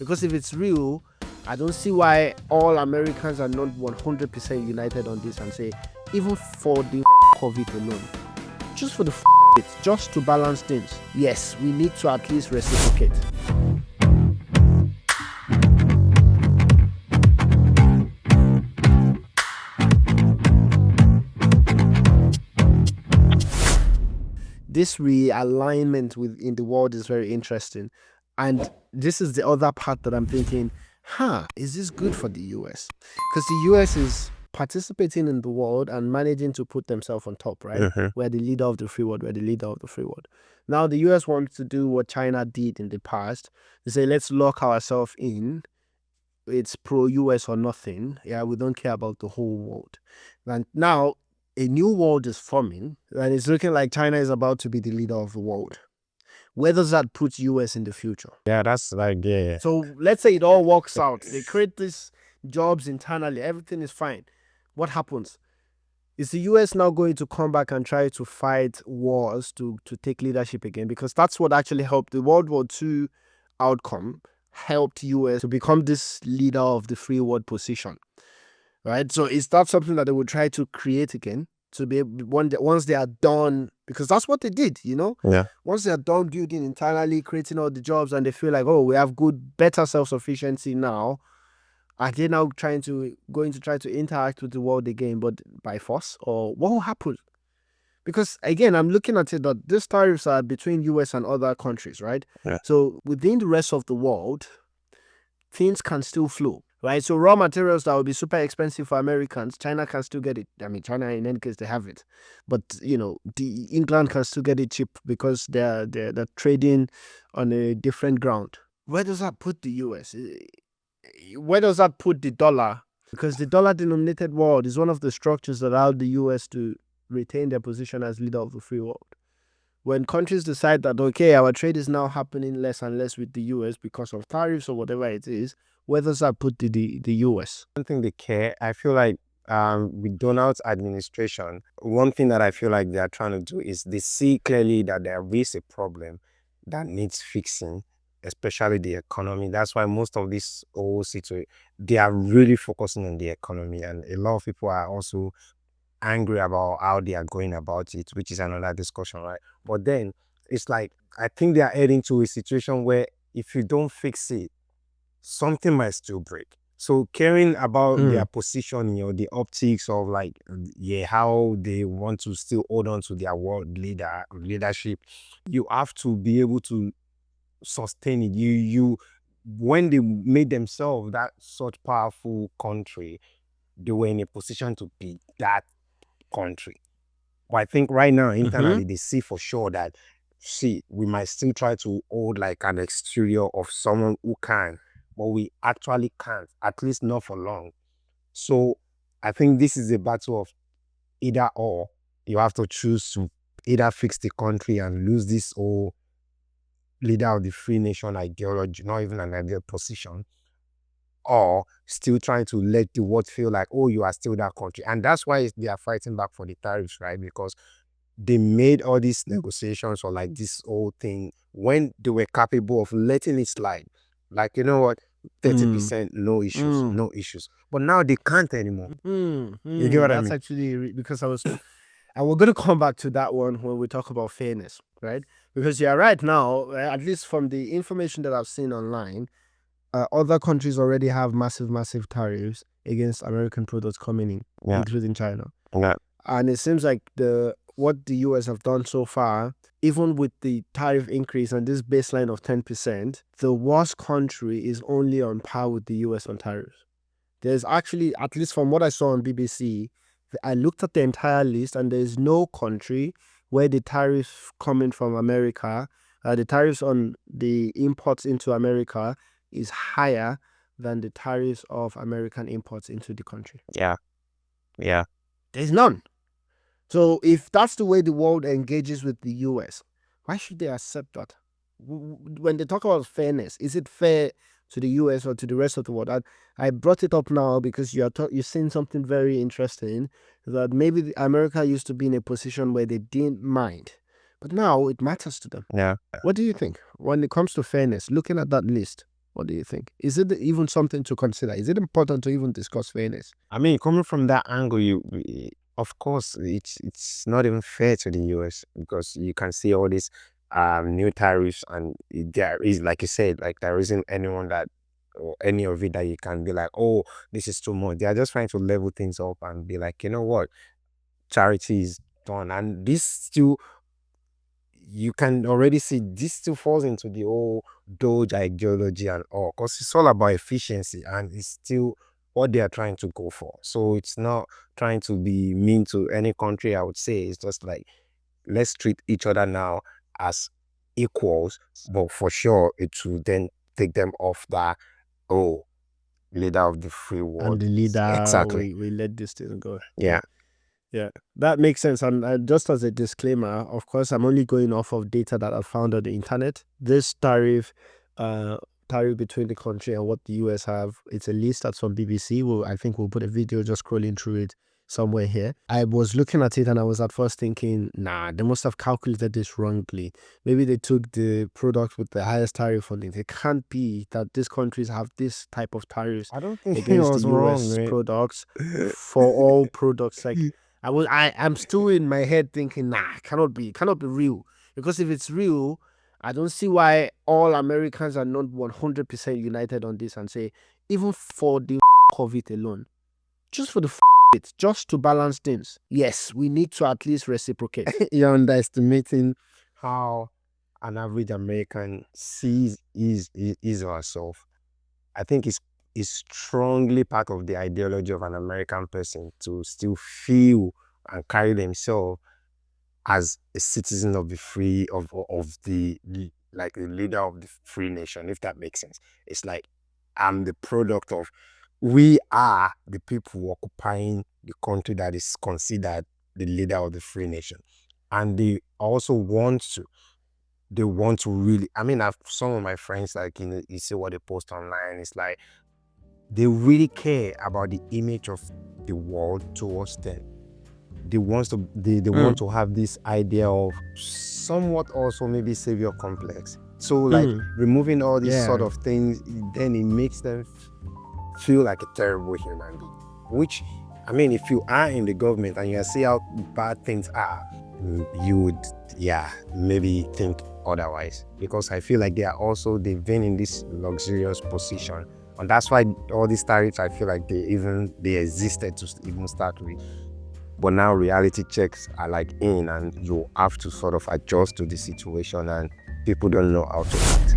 Because if it's real, I don't see why all Americans are not 100% united on this and say, even for the of it alone, just for the it, just to balance things, yes, we need to at least reciprocate. This realignment within the world is very interesting. And this is the other part that I'm thinking, is this good for the US? Because the US is participating in the world and managing to put themselves on top, right? We're the leader of the free world. We're the leader of the free world. Now, the US wants to do what China did in the past. They say, let's lock ourselves in. It's pro-US or nothing. Yeah, we don't care about the whole world. And now, a new world is forming, and it's looking like China is about to be the leader of the world. Where does that put US in the future? Yeah, that's like, yeah. So let's say it all works out. They create these jobs internally. Everything is fine. What happens? Is the US now going to come back and try to fight wars to take leadership again? Because that's what actually helped the World War II outcome, helped US to become this leader of the free world position. Right? So is that something that they will try to create again? To be once they are done, because that's what they did, Yeah. Once they are done building internally, creating all the jobs, and they feel like, oh, we have better self-sufficiency now, are they now going to try to interact with the world again, but by force? Or what will happen? Because again, I'm looking at it that these tariffs are between US and other countries, right? Yeah. So within the rest of the world, things can still flow. Right, so raw materials that would be super expensive for Americans, China can still get it. I mean, China in any case they have it, but the England can still get it cheap because they're trading on a different ground. Where does that put the US? Where does that put the dollar? Because the dollar-denominated world is one of the structures that allow the US to retain their position as leader of the free world. When countries decide that, okay, our trade is now happening less and less with the US because of tariffs or whatever it is, where does that put the US? I don't think they care. I feel like with Donald's administration, one thing that I feel like they are trying to do is they see clearly that there is a problem that needs fixing, especially the economy. That's why most of this whole situation, they are really focusing on the economy, and a lot of people are also angry about how they are going about it, which is another discussion, right? But then it's like, I think they are heading to a situation where if you don't fix it, something might still break. So caring about their position, the optics of like, how they want to still hold on to their world leadership, you have to be able to sustain it. You when they made themselves that such powerful country, they were in a position to be that country. But I think right now internally they see for sure that we might still try to hold like an exterior of someone who can, but we actually can't, at least not for long. So I think this is a battle of either or. You have to choose to either fix the country and lose this whole leader of the free nation ideology, not even an ideal position, or still trying to let the world feel like, oh, you are still that country. And that's why they are fighting back for the tariffs, right? Because they made all these negotiations or like this whole thing when they were capable of letting it slide. Like, you know what, 30%, no issues. But now they can't anymore. You get what I mean? That's actually because and we're going to come back to that one when we talk about fairness, right? Because you're right now, at least from the information that I've seen online, other countries already have massive tariffs against American products coming in, including China. Yeah. And it seems like what the US have done so far, even with the tariff increase and this baseline of 10%, the worst country is only on par with the US on tariffs. There's actually, at least from what I saw on BBC, I looked at the entire list and there's no country where the tariffs coming from America, the tariffs on the imports into America is higher than the tariffs of American imports into the country. Yeah. There's none. So if that's the way the world engages with the US, why should they accept that? When they talk about fairness, is it fair to the US or to the rest of the world? I brought it up now because you're seeing something very interesting, that maybe America used to be in a position where they didn't mind, but now it matters to them. Yeah. What do you think when it comes to fairness, looking at that list? What do you think? Is it even something to consider? Is it important to even discuss fairness? I mean, coming from that angle, of course, it's not even fair to the US because you can see all these new tariffs, and there is, like you said, like there isn't anyone that or any of it that you can be like, oh, this is too much. They are just trying to level things up and be like, you know what, charity is done, and this still, you can already see this still falls into the whole Doge ideology and all, because it's all about efficiency and it's still what they are trying to go for. So it's not trying to be mean to any country, I would say. It's just like, let's treat each other now as equals, but for sure it will then take them off that, oh, leader of the free And world. the leader, Exactly. we let this thing go. Yeah. Yeah, that makes sense. And just as a disclaimer, of course, I'm only going off of data that I found on the internet. This uh, tariff between the country and what the US have, it's a list that's on BBC. I think we'll put a video just scrolling through it somewhere here. I was looking at it and I was at first thinking, nah, they must have calculated this wrongly. Maybe they took the product with the highest tariff on it. It can't be that these countries have this type of tariffs I don't think he against the was wrong, US right? products for all products. Like, I'm still in my head thinking, nah, cannot be real. Because if it's real, I don't see why all Americans are not 100% united on this and say, even for the of it alone, just for the it, just to balance things. Yes, we need to at least reciprocate. You're underestimating how an average American sees his or herself. I think it's strongly part of the ideology of an American person to still feel and carry themselves as a citizen of the free of the like the leader of the free nation, if that makes sense. It's like, I'm the product of, we are the people occupying the country that is considered the leader of the free nation. And they also want to, they want to really, I mean, I've some of my friends, like, you see what they post online, it's like they really care about the image of the world towards them. They want to have this idea of somewhat also maybe savior complex. So like removing all these sort of things, then it makes them feel like a terrible human being. Which, I mean, if you are in the government and you see how bad things are, you would, yeah, maybe think otherwise. Because I feel like they've been in this luxurious position. And that's why all these tariffs, I feel like they existed to even start with. But now reality checks are like in, and you have to sort of adjust to the situation, and people don't know how to act.